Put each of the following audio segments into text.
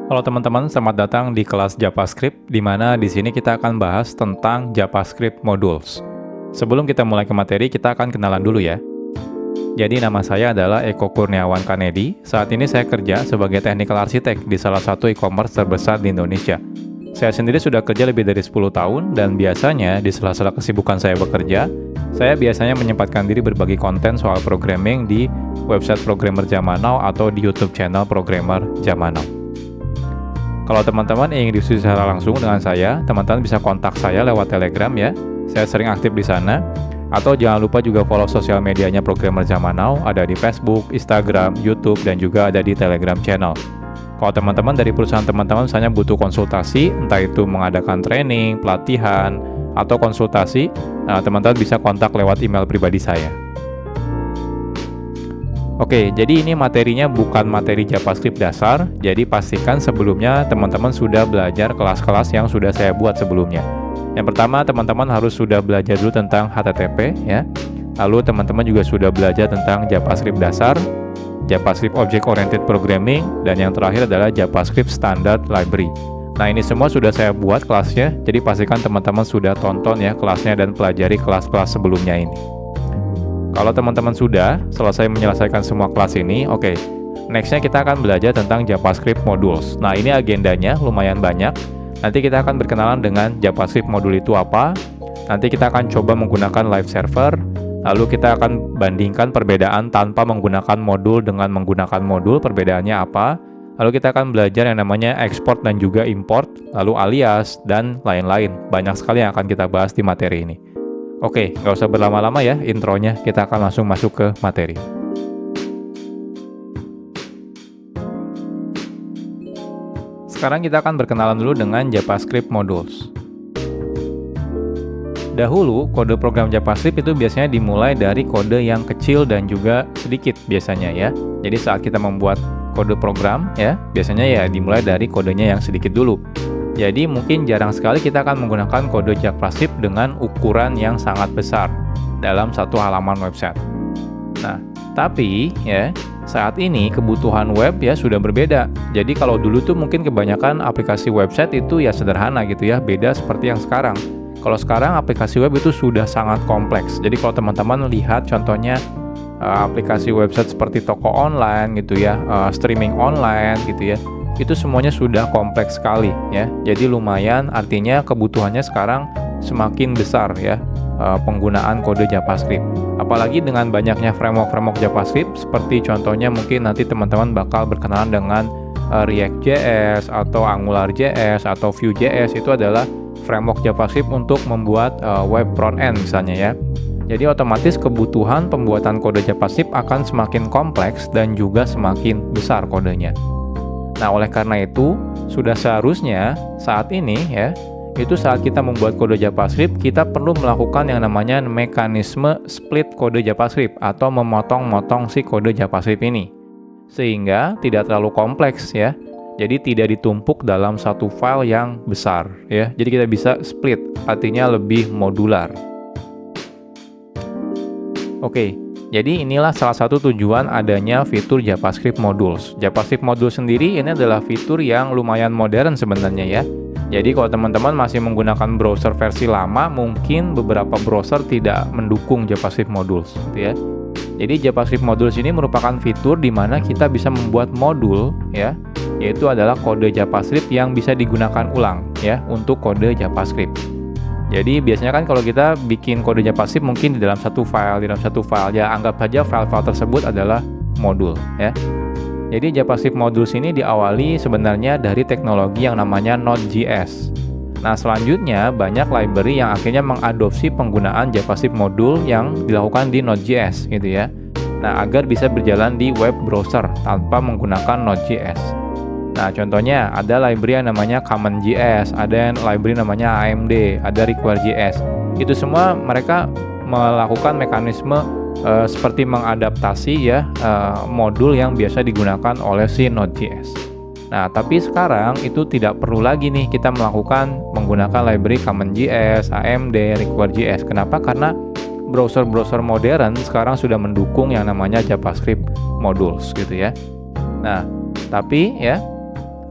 Halo teman-teman, selamat datang di kelas JavaScript, di mana di sini kita akan bahas tentang JavaScript Modules. Sebelum kita mulai ke materi, kita akan kenalan dulu ya. Jadi nama saya adalah Eko Kurniawan Kanedi. Saat ini saya kerja sebagai Technical Architect di salah satu e-commerce terbesar di Indonesia. Saya sendiri sudah kerja lebih dari 10 tahun, dan biasanya di sela-sela kesibukan saya bekerja, saya biasanya menyempatkan diri berbagi konten soal programming di website Programmer Zaman Now atau di YouTube channel Programmer Zaman Now. Kalau teman-teman ingin diskusi secara langsung dengan saya, teman-teman bisa kontak saya lewat Telegram ya. Saya sering aktif di sana. Atau jangan lupa juga follow sosial medianya Programmer Zaman Now, ada di Facebook, Instagram, YouTube, dan juga ada di Telegram channel. Kalau teman-teman dari perusahaan teman-teman misalnya butuh konsultasi, entah itu mengadakan training, pelatihan, atau konsultasi, teman-teman bisa kontak lewat email pribadi saya. Oke, jadi ini materinya bukan materi JavaScript dasar, jadi pastikan sebelumnya teman-teman sudah belajar kelas-kelas yang sudah saya buat sebelumnya. Yang pertama, teman-teman harus sudah belajar dulu tentang HTTP ya. Lalu teman-teman juga sudah belajar tentang JavaScript dasar, JavaScript Object Oriented Programming, dan yang terakhir adalah JavaScript Standard Library. Nah, ini semua sudah saya buat kelasnya, jadi pastikan teman-teman sudah tonton ya kelasnya dan pelajari kelas-kelas sebelumnya ini. Kalau teman-teman sudah selesai menyelesaikan semua kelas ini, oke. Nextnya kita akan belajar tentang JavaScript Modules. Nah, ini agendanya lumayan banyak. Nanti kita akan berkenalan dengan JavaScript modul itu apa. Nanti kita akan coba menggunakan live server. Lalu kita akan bandingkan perbedaan tanpa menggunakan modul dengan menggunakan modul, perbedaannya apa. Lalu kita akan belajar yang namanya export dan juga import, lalu alias, dan lain-lain. Banyak sekali yang akan kita bahas di materi ini. Oke, nggak usah berlama-lama ya intronya, kita akan langsung masuk ke materi. Sekarang kita akan berkenalan dulu dengan JavaScript Modules. Dahulu, kode program JavaScript itu biasanya dimulai dari kode yang kecil dan juga sedikit biasanya ya. Jadi saat kita membuat kode program ya, biasanya ya dimulai dari kodenya yang sedikit dulu. Jadi mungkin jarang sekali kita akan menggunakan kode JavaScript dengan ukuran yang sangat besar dalam satu halaman website. Nah, tapi ya saat ini kebutuhan web ya sudah berbeda. Jadi kalau dulu tuh mungkin kebanyakan aplikasi website itu ya sederhana gitu ya, beda seperti yang sekarang. Kalau sekarang aplikasi web itu sudah sangat kompleks. Jadi kalau teman-teman lihat contohnya aplikasi website seperti toko online gitu ya, streaming online gitu ya, itu semuanya sudah kompleks sekali ya. Jadi lumayan, artinya kebutuhannya sekarang semakin besar ya, penggunaan kode JavaScript. Apalagi dengan banyaknya framework JavaScript, seperti contohnya mungkin nanti teman-teman bakal berkenalan dengan React.js atau AngularJS atau Vue.js. Itu adalah framework JavaScript untuk membuat web front-end misalnya ya. Jadi otomatis kebutuhan pembuatan kode JavaScript akan semakin kompleks dan juga semakin besar kodenya. Nah, oleh karena itu, sudah seharusnya saat ini ya, itu saat kita membuat kode JavaScript, kita perlu melakukan yang namanya mekanisme split kode JavaScript atau memotong-motong si kode JavaScript ini. Sehingga tidak terlalu kompleks ya. Jadi tidak ditumpuk dalam satu file yang besar ya. Jadi kita bisa split, artinya lebih modular. Oke. Jadi inilah salah satu tujuan adanya fitur JavaScript Modules. JavaScript Modules sendiri ini adalah fitur yang lumayan modern sebenarnya ya. Jadi kalau teman-teman masih menggunakan browser versi lama, mungkin beberapa browser tidak mendukung JavaScript Modules gitu ya. Jadi JavaScript Modules ini merupakan fitur di mana kita bisa membuat modul ya, yaitu adalah kode JavaScript yang bisa digunakan ulang ya untuk kode JavaScript. Jadi biasanya kan kalau kita bikin kode JavaScript mungkin di dalam satu file ya, anggap saja file-file tersebut adalah modul ya. Jadi JavaScript Modules ini diawali sebenarnya dari teknologi yang namanya Node.js. Nah, selanjutnya banyak library yang akhirnya mengadopsi penggunaan JavaScript modul yang dilakukan di Node.js gitu ya. Nah, agar bisa berjalan di web browser tanpa menggunakan Node.js. Nah, contohnya ada library yang namanya CommonJS, ada yang library namanya AMD, ada Require.js. Itu semua mereka melakukan mekanisme seperti mengadaptasi ya modul yang biasa digunakan oleh si Node.js. Nah, tapi sekarang itu tidak perlu lagi nih kita melakukan menggunakan library CommonJS, AMD, Require.js. Kenapa? Karena browser-browser modern sekarang sudah mendukung yang namanya JavaScript Modules gitu ya. Nah, tapi ya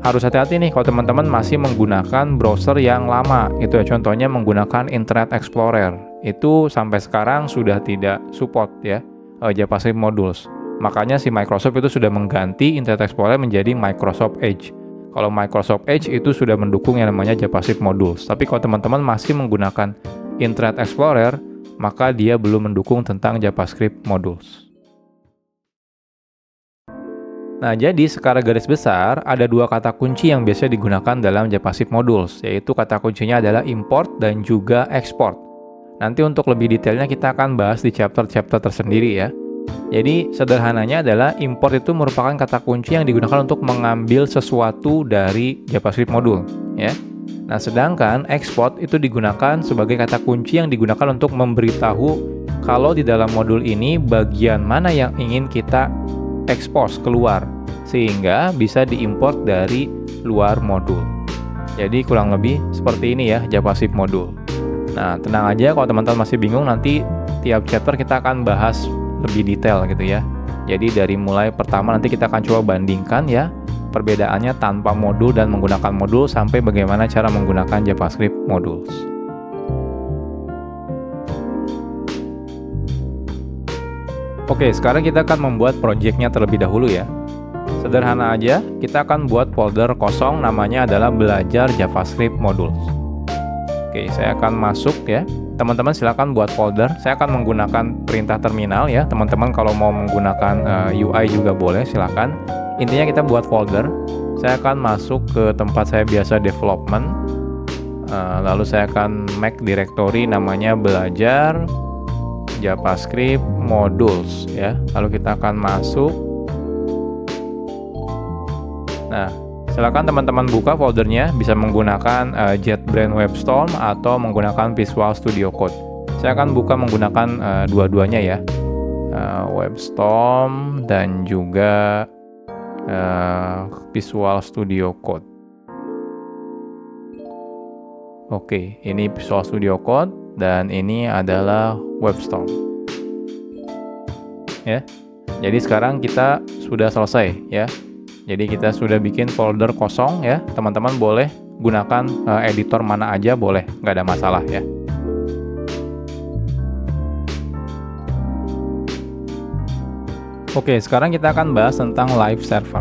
harus hati-hati nih kalau teman-teman masih menggunakan browser yang lama gitu ya. Contohnya menggunakan Internet Explorer. Itu sampai sekarang sudah tidak support ya JavaScript modules. Makanya si Microsoft itu sudah mengganti Internet Explorer menjadi Microsoft Edge. Kalau Microsoft Edge itu sudah mendukung yang namanya JavaScript modules. Tapi kalau teman-teman masih menggunakan Internet Explorer, maka dia belum mendukung tentang JavaScript modules. Nah, jadi secara garis besar ada dua kata kunci yang biasa digunakan dalam JavaScript modules, yaitu kata kuncinya adalah import dan juga export. Nanti untuk lebih detailnya kita akan bahas di chapter-chapter tersendiri ya. Jadi sederhananya adalah import itu merupakan kata kunci yang digunakan untuk mengambil sesuatu dari JavaScript modul ya. Nah, sedangkan export itu digunakan sebagai kata kunci yang digunakan untuk memberitahu kalau di dalam modul ini bagian mana yang ingin kita expose keluar sehingga bisa diimport dari luar modul. Jadi kurang lebih seperti ini ya JavaScript modul. Nah, tenang aja kalau teman-teman masih bingung, nanti tiap chapter kita akan bahas lebih detail gitu ya. Jadi dari mulai pertama nanti kita akan coba bandingkan ya perbedaannya tanpa modul dan menggunakan modul sampai bagaimana cara menggunakan JavaScript modules. Oke, sekarang kita akan membuat projectnya terlebih dahulu ya. Sederhana aja, kita akan buat folder kosong namanya adalah belajar JavaScript modules. Oke, saya akan masuk ya. Teman-teman silakan buat folder. Saya akan menggunakan perintah terminal ya. Teman-teman kalau mau menggunakan UI juga boleh, silakan. Intinya kita buat folder. Saya akan masuk ke tempat saya biasa development. Lalu saya akan make directory namanya belajar JavaScript modules ya. Lalu kita akan masuk. Nah, silakan teman-teman buka foldernya, bisa menggunakan JetBrains WebStorm atau menggunakan Visual Studio Code. Saya akan buka menggunakan dua-duanya ya, WebStorm dan juga Visual Studio Code. Oke, ini Visual Studio Code dan ini adalah WebStorm. Ya, jadi sekarang kita sudah selesai ya. Jadi kita sudah bikin folder kosong ya. Teman-teman boleh gunakan editor mana aja boleh, nggak ada masalah ya. Oke, sekarang kita akan bahas tentang live server.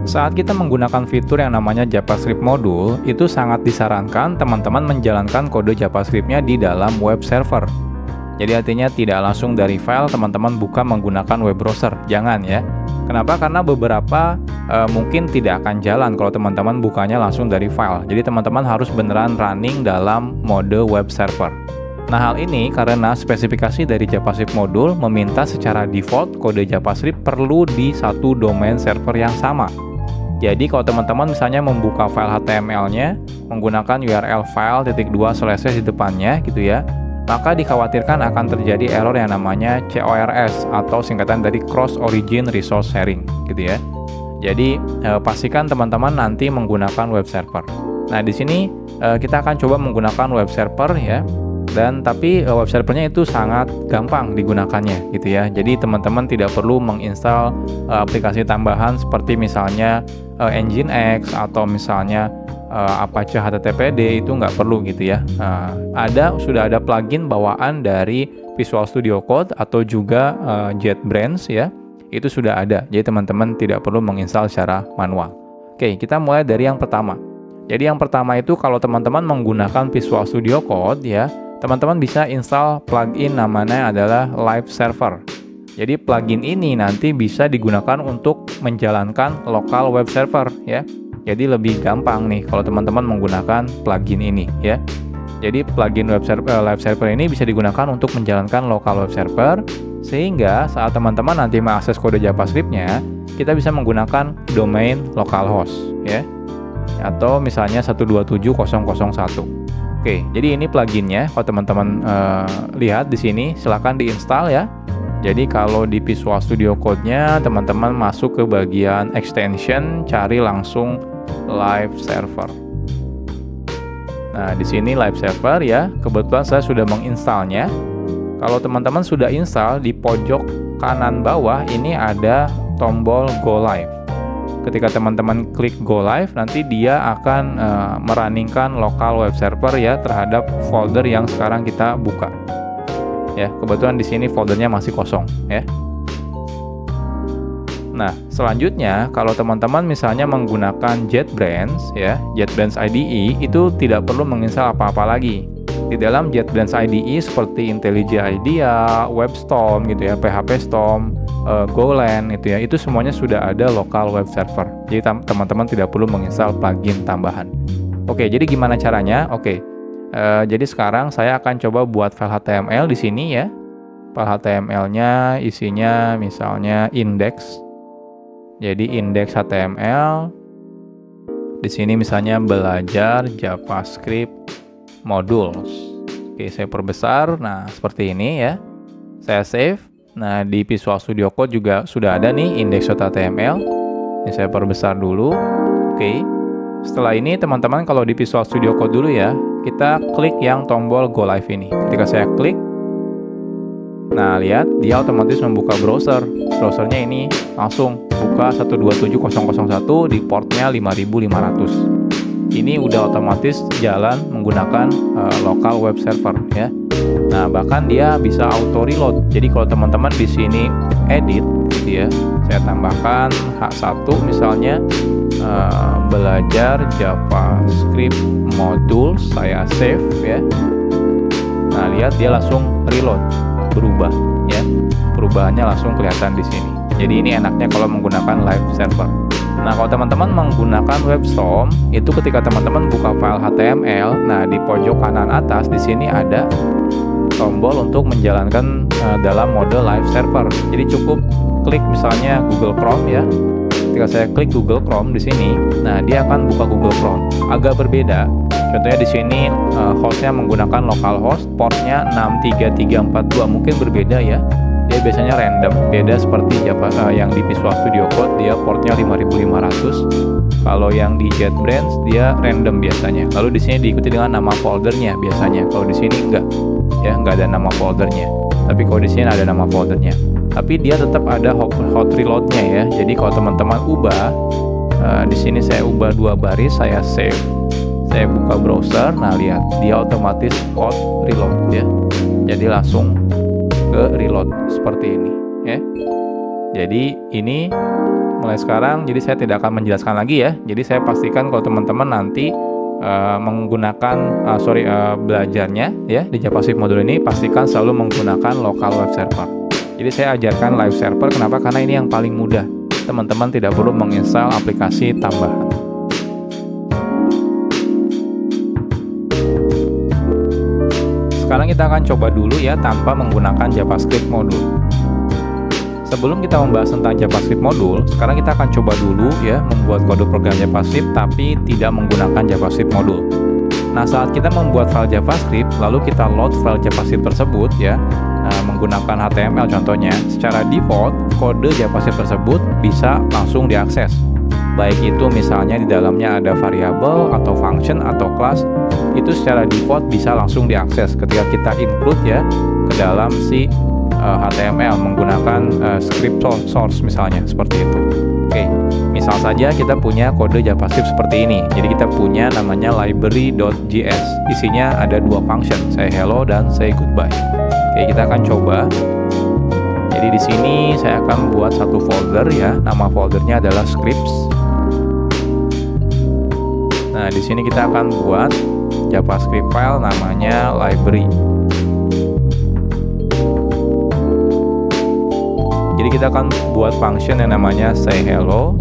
Saat kita menggunakan fitur yang namanya JavaScript module, itu sangat disarankan teman-teman menjalankan kode JavaScript-nya di dalam web server. Jadi artinya tidak langsung dari file teman-teman buka menggunakan web browser, jangan ya. Kenapa? Karena beberapa mungkin tidak akan jalan kalau teman-teman bukanya langsung dari file. Jadi teman-teman harus beneran running dalam mode web server. Nah, hal ini karena spesifikasi dari JavaScript modul meminta secara default kode JavaScript perlu di satu domain server yang sama. Jadi kalau teman-teman misalnya membuka file HTML-nya menggunakan URL file /2/ di depannya gitu ya, maka dikhawatirkan akan terjadi error yang namanya CORS atau singkatan dari Cross Origin Resource Sharing gitu ya. Jadi pastikan teman-teman nanti menggunakan web server. Nah, di sini kita akan coba menggunakan web server ya. Dan tapi web servernya itu sangat gampang digunakannya gitu ya. Jadi teman-teman tidak perlu menginstal aplikasi tambahan seperti misalnya Nginx atau misalnya Apache HTTPD, itu nggak perlu gitu ya. Sudah ada plugin bawaan dari Visual Studio Code atau juga JetBrains ya, itu sudah ada. Jadi teman-teman tidak perlu menginstal secara manual. Oke, kita mulai dari yang pertama. Jadi yang pertama itu kalau teman-teman menggunakan Visual Studio Code ya, teman-teman bisa install plugin namanya adalah Live Server. Jadi plugin ini nanti bisa digunakan untuk menjalankan local web server ya. Jadi lebih gampang nih kalau teman-teman menggunakan plugin ini ya. Jadi plugin live server ini bisa digunakan untuk menjalankan local web server, sehingga saat teman-teman nanti mengakses kode JavaScript-nya, kita bisa menggunakan domain localhost ya. Atau misalnya 127.0.0.1. Oke, jadi ini pluginnya. Kalau teman-teman lihat di sini, silakan diinstal ya. Jadi kalau di Visual Studio Code-nya, teman-teman masuk ke bagian extension, cari langsung Live Server. Nah, di sini Live Server ya. Kebetulan saya sudah menginstalnya. Kalau teman-teman sudah install, di pojok kanan bawah ini ada tombol Go Live. ketika teman-teman klik go live, nanti dia akan merunningkan local web server ya terhadap folder yang sekarang kita buka. Ya, kebetulan di sini foldernya masih kosong ya. Nah, selanjutnya kalau teman-teman misalnya menggunakan JetBrains ya, JetBrains IDE itu tidak perlu menginstal apa-apa lagi. Di dalam JetBrains IDE seperti IntelliJ IDEA, WebStorm gitu ya, PHPStorm, Golang itu ya, itu semuanya sudah ada local web server. Jadi teman-teman tidak perlu menginstal plugin tambahan. Oke, jadi gimana caranya? Oke, jadi sekarang saya akan coba buat file HTML di sini ya. File HTML-nya isinya misalnya index. Jadi index HTML. Di sini misalnya belajar JavaScript modules. Oke, saya perbesar. Nah, seperti ini ya. Saya save. Nah, di Visual Studio Code juga sudah ada nih index.html. Ini saya perbesar dulu. Oke. Setelah ini teman-teman kalau di Visual Studio Code dulu ya, kita klik yang tombol Go Live ini. Ketika saya klik, nah lihat dia otomatis membuka browser. Browsernya ini langsung buka 127.0.0.1 di portnya 5500. Ini udah otomatis jalan menggunakan local web server ya. Nah, bahkan dia bisa auto reload. Jadi kalau teman-teman di sini edit gitu ya, saya tambahkan H1 misalnya belajar JavaScript module, saya save ya. Nah, lihat dia langsung reload, berubah ya. Perubahannya langsung kelihatan di sini. Jadi ini enaknya kalau menggunakan live server. Nah, kalau teman-teman menggunakan WebStorm, itu ketika teman-teman buka file HTML, nah di pojok kanan atas di sini ada tombol untuk menjalankan dalam mode live server. Jadi cukup klik misalnya Google Chrome ya. Ketika saya klik Google Chrome di sini, nah dia akan buka Google Chrome. Agak berbeda. Contohnya di sini hostnya menggunakan localhost, portnya 63342, mungkin berbeda ya. Dia biasanya random, beda seperti yang di Visual Studio Code, dia portnya 5500. Kalau yang di JetBrains dia random biasanya. Lalu di sini diikuti dengan nama foldernya biasanya. Kalau di sini enggak, ya enggak ada nama foldernya. Tapi kalau di sini ada nama foldernya. Tapi dia tetap ada hot reloadnya ya. Jadi kalau teman-teman ubah, di sini saya ubah 2 baris, saya save, saya buka browser. Nah lihat, dia otomatis hot reload ya. Jadi langsung ke reload seperti ini ya. Jadi ini mulai sekarang, jadi saya tidak akan menjelaskan lagi ya. Jadi saya pastikan kalau teman-teman nanti menggunakan belajarnya ya di JavaScript modul ini, pastikan selalu menggunakan local web server. Jadi saya ajarkan live server, kenapa? Karena ini yang paling mudah. Teman-teman tidak perlu menginstal aplikasi tambahan. Sekarang kita akan coba dulu ya tanpa menggunakan JavaScript modul. Sebelum kita membahas tentang JavaScript modul, sekarang kita akan coba dulu ya membuat kode program JavaScript tapi tidak menggunakan JavaScript modul. Nah, saat kita membuat file JavaScript, lalu kita load file JavaScript tersebut ya, menggunakan HTML contohnya, secara default kode JavaScript tersebut bisa langsung diakses. Baik itu misalnya di dalamnya ada variabel atau function atau class, itu secara default bisa langsung diakses ketika kita include ya ke dalam si HTML menggunakan script source misalnya seperti itu. Oke, misal saja kita punya kode JavaScript seperti ini. Jadi kita punya namanya library.js. Isinya ada 2 function, say hello dan say goodbye. Oke, kita akan coba. Jadi di sini saya akan buat satu folder ya. Nama foldernya adalah scripts. Nah, di sini kita akan buat JavaScript file namanya library. Jadi kita akan buat function yang namanya say hello,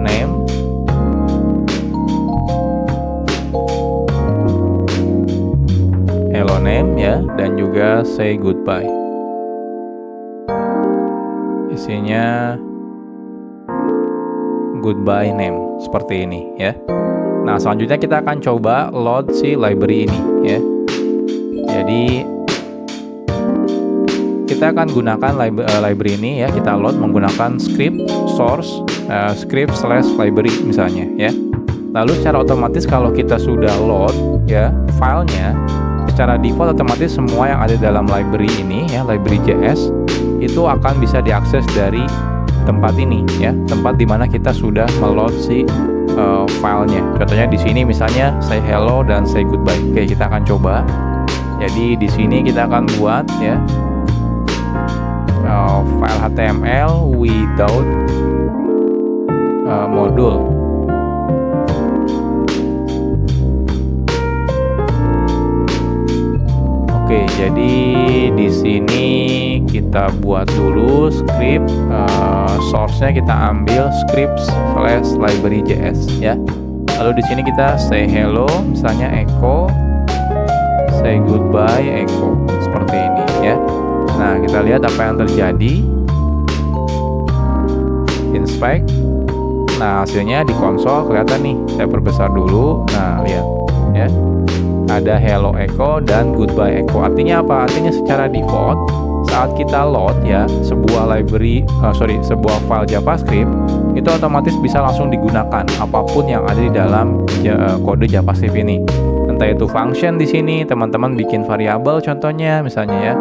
name, hello name ya, dan juga say goodbye. Isinya goodbye name seperti ini ya. Nah, selanjutnya kita akan coba load si library ini ya. Jadi kita akan gunakan library ini ya, kita load menggunakan script source script/library misalnya ya. Lalu secara otomatis kalau kita sudah load ya filenya, secara default otomatis semua yang ada dalam library ini ya, library.js itu akan bisa diakses dari tempat ini ya, tempat dimana kita sudah meload si filenya. Contohnya di sini misalnya say hello dan say goodbye. Oke, kita akan coba. Jadi di sini kita akan buat ya file HTML without modul. Oke, jadi di sini kita buat dulu script, source-nya kita ambil scripts/library.js ya. Lalu di sini kita say hello, misalnya echo, say goodbye echo, seperti ini ya. Nah, kita lihat apa yang terjadi. Inspect. Nah, hasilnya di konsol kelihatan nih. Saya perbesar dulu. Nah, lihat ya. Ada hello echo dan goodbye echo. Artinya apa? Artinya secara default saat kita load ya sebuah sebuah file JavaScript, itu otomatis bisa langsung digunakan apapun yang ada di dalam kode JavaScript ini. Entah itu function di sini, teman-teman bikin variabel contohnya misalnya ya.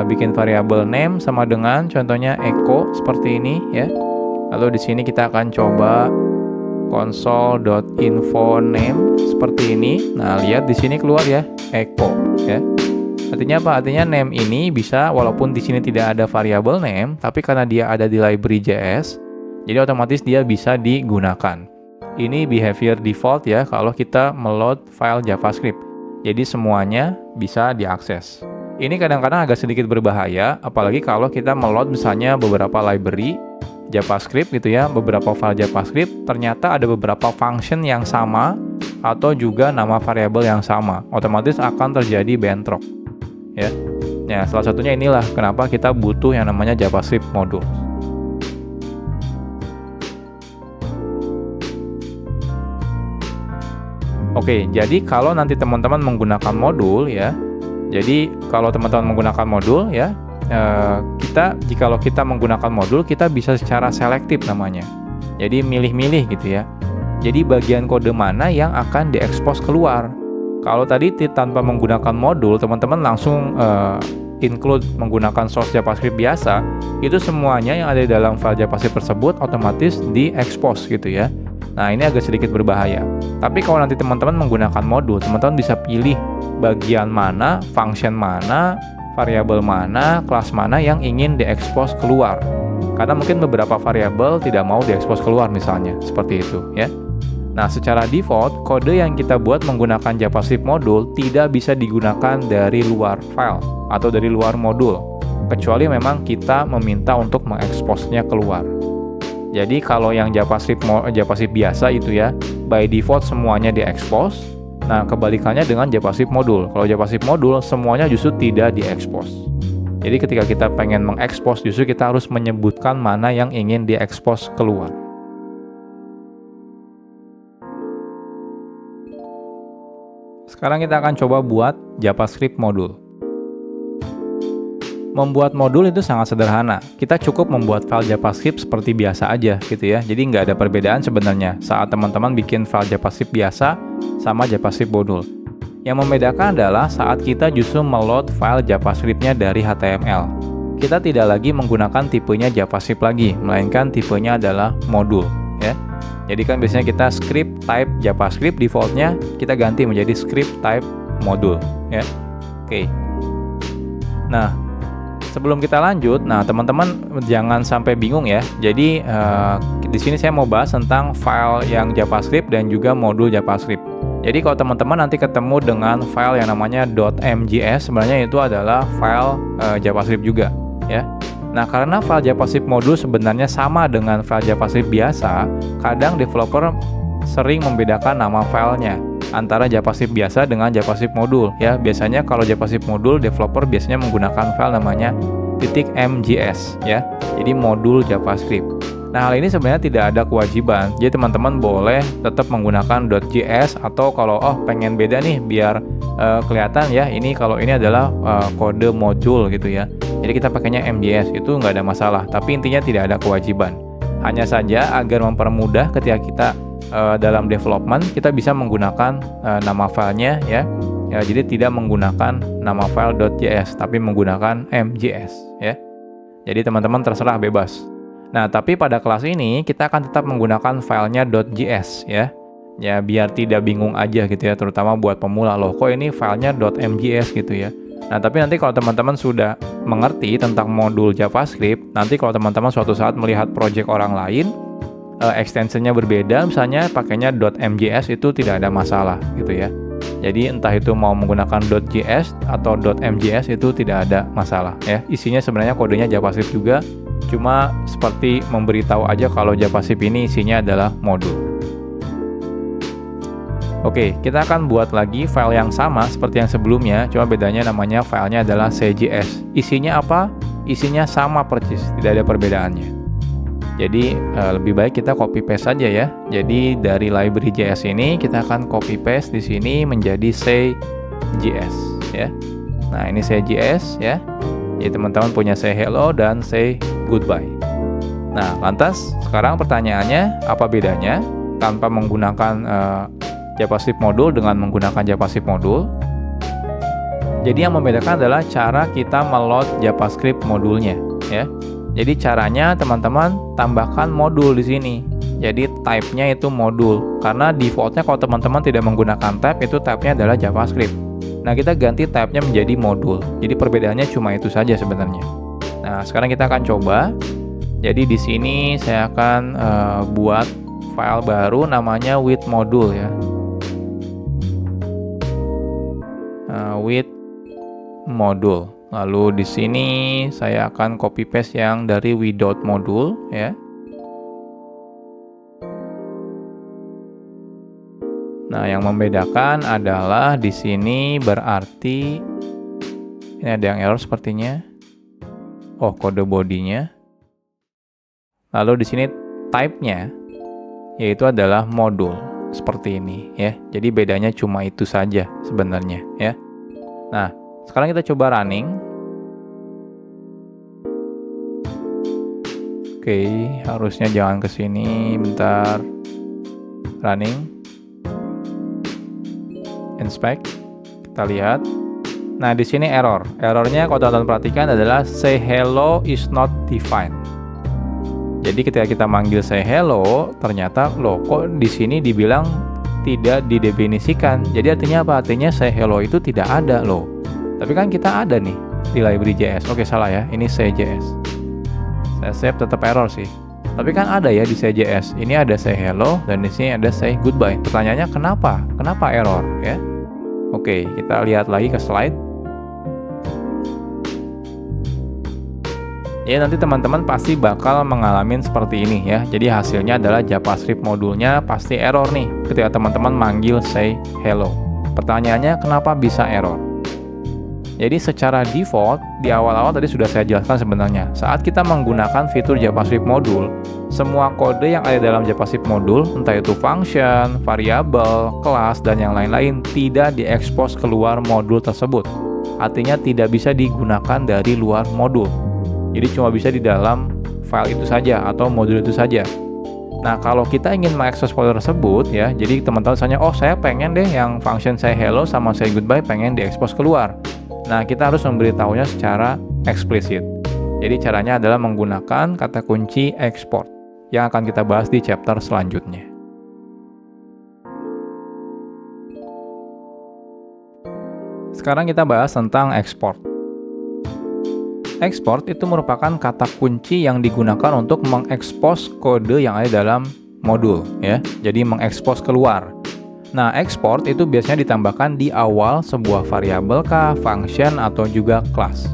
Bikin variabel name sama dengan contohnya echo seperti ini ya. Lalu di sini kita akan coba console.info name seperti ini. Nah, lihat di sini keluar ya echo ya. Artinya apa? Artinya name ini bisa walaupun di sini tidak ada variabel name, tapi karena dia ada di library.js, jadi otomatis dia bisa digunakan. Ini behavior default ya kalau kita meload file JavaScript. Jadi semuanya bisa diakses. Ini kadang-kadang agak sedikit berbahaya, apalagi kalau kita meload misalnya beberapa library JavaScript gitu ya, beberapa file JavaScript, ternyata ada beberapa function yang sama atau juga nama variabel yang sama, otomatis akan terjadi bentrok ya. Ya, salah satunya inilah kenapa kita butuh yang namanya JavaScript module. Oke, jadi kalau nanti teman-teman menggunakan modul ya, jadi kalau teman-teman menggunakan modul ya, jikalau kita menggunakan modul, kita bisa secara selektif namanya. Jadi milih-milih gitu ya. Jadi bagian kode mana yang akan diekspos keluar. Kalau tadi tanpa menggunakan modul, teman-teman langsung include menggunakan source JavaScript biasa, itu semuanya yang ada di dalam file JavaScript tersebut otomatis diekspos gitu ya. Nah, ini agak sedikit berbahaya. Tapi kalau nanti teman-teman menggunakan modul, teman-teman bisa pilih bagian mana, function mana, variabel mana, kelas mana yang ingin diekspos keluar. Karena mungkin beberapa variabel tidak mau diekspos keluar misalnya, seperti itu ya. Nah, secara default, kode yang kita buat menggunakan JavaScript modul tidak bisa digunakan dari luar file atau dari luar modul, kecuali memang kita meminta untuk mengeksposnya keluar. Jadi kalau yang JavaScript biasa itu ya, by default semuanya diekspos. Nah, kebalikannya dengan JavaScript modul. Kalau JavaScript modul, semuanya justru tidak diekspos. Jadi ketika kita pengen mengekspos, justru kita harus menyebutkan mana yang ingin diekspos keluar. Sekarang kita akan coba buat JavaScript modul. Membuat modul itu sangat sederhana. Kita cukup membuat file JavaScript seperti biasa aja gitu ya. Jadi nggak ada perbedaan sebenarnya saat teman-teman bikin file JavaScript biasa sama JavaScript modul. Yang membedakan adalah saat kita justru meload file JavaScript-nya dari HTML. Kita tidak lagi menggunakan tipenya JavaScript lagi, melainkan tipenya adalah modul ya. Jadi kan biasanya kita script type JavaScript, defaultnya kita ganti menjadi script type modul ya. Oke. Nah, sebelum kita lanjut, nah teman-teman jangan sampai bingung ya. Jadi di sini saya mau bahas tentang file yang JavaScript dan juga modul JavaScript. Jadi kalau teman-teman nanti ketemu dengan file yang namanya .mjs, sebenarnya itu adalah file JavaScript juga ya. Nah, karena file JavaScript modul sebenarnya sama dengan file JavaScript biasa, kadang developer sering membedakan nama filenya antara JavaScript biasa dengan JavaScript modul ya. Biasanya kalau JavaScript modul, developer biasanya menggunakan file namanya .mjs ya. Jadi modul JavaScript. Nah, hal ini sebenarnya tidak ada kewajiban. Jadi teman-teman boleh tetap menggunakan .js atau kalau pengen beda nih biar kelihatan ya, ini kalau ini adalah kode modul gitu ya. Jadi kita pakainya MJS, itu nggak ada masalah. Tapi intinya tidak ada kewajiban. Hanya saja agar mempermudah ketika kita dalam development, kita bisa menggunakan nama filenya ya. Jadi tidak menggunakan nama file .js, tapi menggunakan MJS ya. Jadi teman-teman terserah bebas. Nah, tapi pada kelas ini kita akan tetap menggunakan filenya .js ya. Ya, biar tidak bingung aja gitu ya, terutama buat pemula. Loh, kok ini filenya .mjs gitu ya. Nah, tapi nanti kalau teman-teman sudah mengerti tentang modul JavaScript, nanti kalau teman-teman suatu saat melihat project orang lain, extensionnya berbeda, misalnya pakainya .mjs, itu tidak ada masalah gitu ya. Jadi entah itu mau menggunakan .js atau .mjs itu tidak ada masalah ya. Isinya sebenarnya kodenya JavaScript juga, cuma seperti memberitahu aja kalau JavaScript ini isinya adalah modul. Oke, kita akan buat lagi file yang sama seperti yang sebelumnya, cuma bedanya namanya filenya adalah CJS. Isinya apa? Isinya sama persis, tidak ada perbedaannya. Jadi lebih baik kita copy paste saja ya. Jadi dari library JS ini kita akan copy paste di sini menjadi CJS ya. Nah, ini CJS ya. Jadi teman-teman punya say hello dan say goodbye. Nah, lantas sekarang pertanyaannya, apa bedanya tanpa menggunakan JavaScript modul dengan menggunakan JavaScript modul? Jadi yang membedakan adalah cara kita meload JavaScript modulnya ya. Jadi caranya teman-teman tambahkan modul di sini. Jadi type-nya itu modul. Karena defaultnya kalau teman-teman tidak menggunakan type, itu type-nya adalah JavaScript. Nah, kita ganti type-nya menjadi modul. Jadi perbedaannya cuma itu saja sebenarnya. Nah, sekarang kita akan coba. Jadi di sini saya akan buat file baru namanya with module ya. With module. Lalu di sini saya akan copy paste yang dari without module ya. Nah, yang membedakan adalah di sini berarti ini ada yang error sepertinya. Oh, kode bodinya. Lalu di sini type-nya yaitu adalah modul seperti ini ya. Jadi bedanya cuma itu saja sebenarnya ya. Nah, sekarang kita coba running. Oke, harusnya jangan ke sini. Bentar. Running. Inspect. Kita lihat. Nah, di sini error. Errornya kalau teman-teman perhatikan adalah say hello is not defined. Jadi ketika kita manggil say hello, ternyata loh kok di sini dibilang tidak didefinisikan. Jadi artinya apa? Artinya say hello itu tidak ada loh. Tapi kan kita ada nih di library JS. Oke, salah ya. Ini CJS. Saya save tetap error sih. Tapi kan ada ya di CJS. Ini ada say hello dan di sini ada say goodbye. Pertanyaannya kenapa? Kenapa error ya? Oke, kita lihat lagi ke slide. Ya, nanti teman-teman pasti bakal mengalami seperti ini ya. Jadi hasilnya adalah JavaScript modulnya pasti error nih ketika teman-teman manggil say hello. Pertanyaannya kenapa bisa error? Jadi secara default, di awal-awal tadi sudah saya jelaskan sebenarnya. Saat kita menggunakan fitur JavaScript modul, semua kode yang ada dalam JavaScript modul, entah itu function, variabel, kelas, dan yang lain-lain, tidak diekspos keluar modul tersebut. Artinya tidak bisa digunakan dari luar modul. Jadi cuma bisa di dalam file itu saja atau modul itu saja. Nah, kalau kita ingin mengakses folder tersebut ya, jadi teman-teman misalnya, oh saya pengen deh yang function say hello sama say goodbye pengen diekspos keluar. Nah, kita harus memberitahunya secara eksplisit. Jadi caranya adalah menggunakan kata kunci export yang akan kita bahas di chapter selanjutnya. Sekarang kita bahas tentang export. Export itu merupakan kata kunci yang digunakan untuk mengekspos kode yang ada dalam modul ya. Jadi mengekspos keluar. Nah, export itu biasanya ditambahkan di awal sebuah variabel kah, function, atau juga kelas.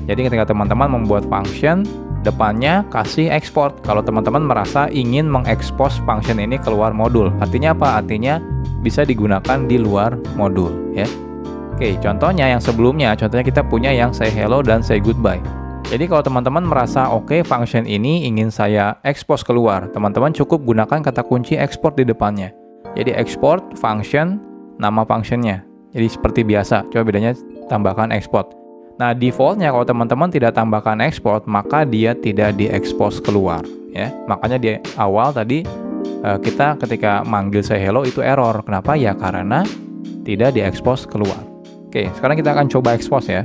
Jadi ketika teman-teman membuat function, depannya kasih export. Kalau teman-teman merasa ingin mengekspos function ini keluar modul. Artinya apa? Artinya bisa digunakan di luar modul ya. Oke, contohnya yang sebelumnya, contohnya kita punya yang say hello dan say goodbye. Jadi kalau teman-teman merasa oke, function ini ingin saya expose keluar, teman-teman cukup gunakan kata kunci export di depannya. Jadi export function, nama functionnya. Jadi seperti biasa, coba bedanya tambahkan export. Nah, defaultnya kalau teman-teman tidak tambahkan export, maka dia tidak diekspos keluar ya. Makanya di awal tadi kita ketika manggil say hello itu error. Kenapa? Ya karena tidak diekspos keluar. Oke, sekarang kita akan coba expose ya.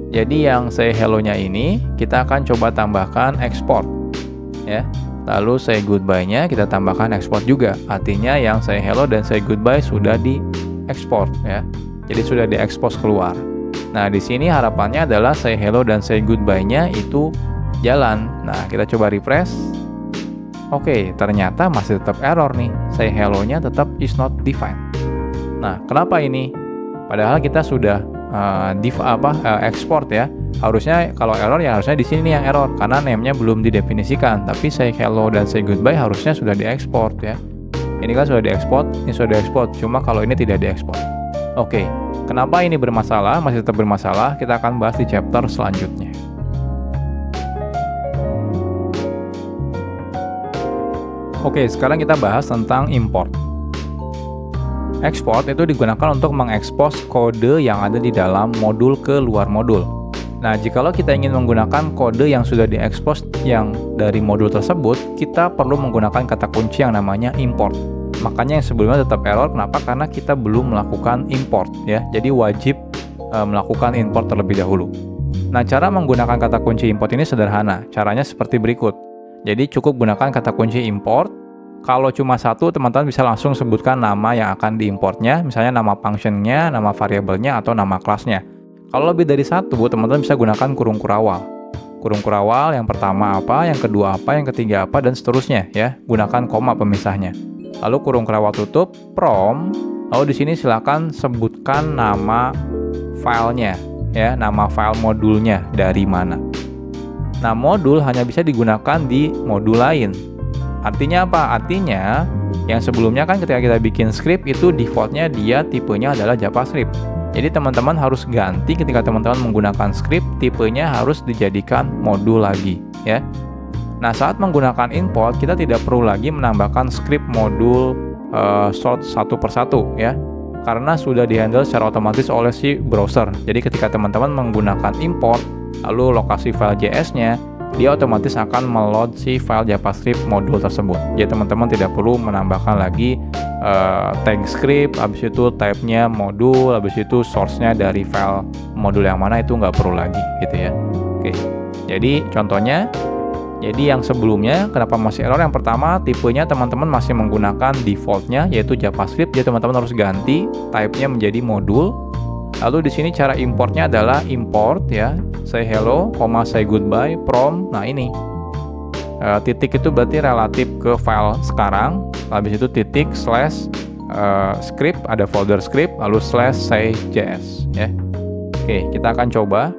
Jadi yang say hello-nya ini kita akan coba tambahkan export ya. Lalu say goodbye-nya kita tambahkan export juga. Artinya yang say hello dan say goodbye sudah di-export ya. Jadi sudah diekspos keluar. Nah, di sini harapannya adalah say hello dan say goodbye-nya itu jalan. Nah, kita coba refresh. Oke, ternyata masih tetap error nih. Say hello-nya tetap is not defined. Nah, kenapa ini? Padahal kita sudah export ya. Harusnya kalau error ya harusnya di sini yang error karena name-nya belum didefinisikan. Tapi say hello dan say goodbye harusnya sudah diekspor ya. Ini kan sudah diekspor, ini sudah diekspor. Cuma kalau ini tidak diekspor. Oke, kenapa ini bermasalah? Masih tetap bermasalah. Kita akan bahas di chapter selanjutnya. Oke, sekarang kita bahas tentang import. Export itu digunakan untuk mengekspos kode yang ada di dalam modul ke luar modul. Nah, jikalau kita ingin menggunakan kode yang sudah diekspos yang dari modul tersebut, kita perlu menggunakan kata kunci yang namanya import. Makanya yang sebelumnya tetap error, kenapa? Karena kita belum melakukan import ya. Jadi wajib melakukan import terlebih dahulu. Nah, cara menggunakan kata kunci import ini sederhana. Caranya seperti berikut. Jadi cukup gunakan kata kunci import. Kalau cuma satu, teman-teman bisa langsung sebutkan nama yang akan diimportnya, misalnya nama functionnya, nama variabelnya, atau nama kelasnya. Kalau lebih dari satu, teman-teman bisa gunakan kurung kurawal. Kurung kurawal yang pertama apa, yang kedua apa, yang ketiga apa, dan seterusnya ya. Gunakan koma pemisahnya. Lalu kurung kurawal tutup, from. Lalu di sini silakan sebutkan nama filenya ya, nama file modulnya dari mana. Nah, modul hanya bisa digunakan di modul lain. Artinya apa? Artinya yang sebelumnya kan ketika kita bikin script itu defaultnya dia tipenya adalah JavaScript. Jadi teman-teman harus ganti ketika teman-teman menggunakan script, tipenya harus dijadikan modul lagi ya. Nah, saat menggunakan import kita tidak perlu lagi menambahkan script modul sort satu persatu ya. Karena sudah dihandle secara otomatis oleh si browser. Jadi ketika teman-teman menggunakan import lalu lokasi file JS-nya, dia otomatis akan meload si file JavaScript modul tersebut. Jadi teman-teman tidak perlu menambahkan lagi tag script, habis itu type-nya modul, habis itu source-nya dari file modul yang mana, itu nggak perlu lagi gitu ya. Oke, jadi contohnya, jadi yang sebelumnya kenapa masih error? Yang pertama, tipenya teman-teman masih menggunakan default-nya yaitu JavaScript, jadi teman-teman harus ganti type-nya menjadi modul. Lalu di sini cara importnya adalah import ya, say hello, say goodbye, from. Nah ini titik itu berarti relatif ke file sekarang. Habis itu titik slash script, ada folder script, lalu slash say js ya. Oke, kita akan coba.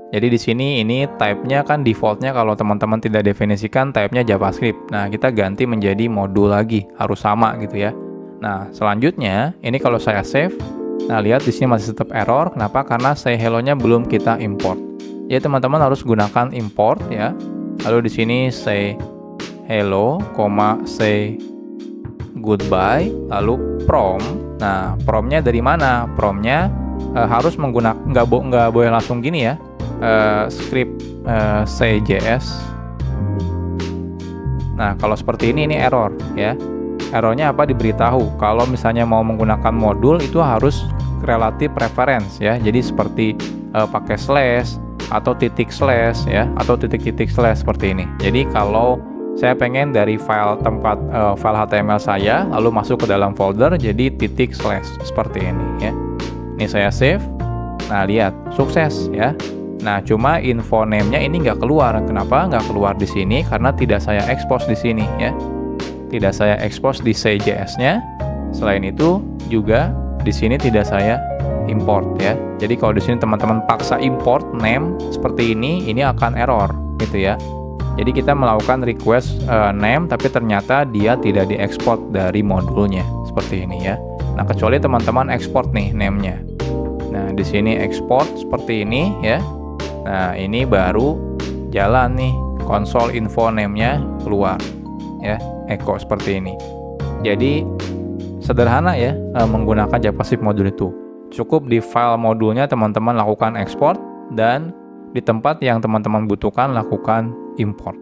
Jadi di sini ini type-nya kan default-nya kalau teman-teman tidak definisikan type-nya JavaScript. Nah, kita ganti menjadi modul lagi, harus sama gitu ya. Nah, selanjutnya ini kalau saya save. Nah, lihat di sini masih tetap error. Kenapa? Karena say hello-nya belum kita import. Jadi teman-teman harus gunakan import ya. Lalu di sini say hello, say goodbye, lalu from. Nah, from-nya dari mana? From-nya harus menggunakan nggak boleh langsung gini ya. Script say js. Nah, kalau seperti ini error ya. Errornya apa? Diberitahu kalau misalnya mau menggunakan modul itu harus relatif reference ya. Jadi seperti pakai slash atau titik slash ya, atau titik-titik slash seperti ini. Jadi kalau saya pengen dari file tempat file HTML saya lalu masuk ke dalam folder, jadi titik slash seperti ini ya. Ini saya save. Nah, lihat sukses ya. Nah, cuma info name-nya ini nggak keluar. Kenapa nggak keluar di sini? Karena tidak saya expose di sini ya. Tidak saya expose di say.js-nya. Selain itu juga di sini tidak saya import ya. Jadi kalau di sini teman-teman paksa import name seperti ini akan error gitu ya. Jadi kita melakukan request name tapi ternyata dia tidak diekspor dari modulnya seperti ini ya. Nah, kecuali teman-teman ekspor nih name-nya. Nah, di sini export seperti ini ya. Nah, ini baru jalan nih konsol info name-nya keluar ya, echo seperti ini. Jadi sederhana ya menggunakan JavaScript modul itu. Cukup di file modulnya teman-teman lakukan ekspor dan di tempat yang teman-teman butuhkan lakukan import.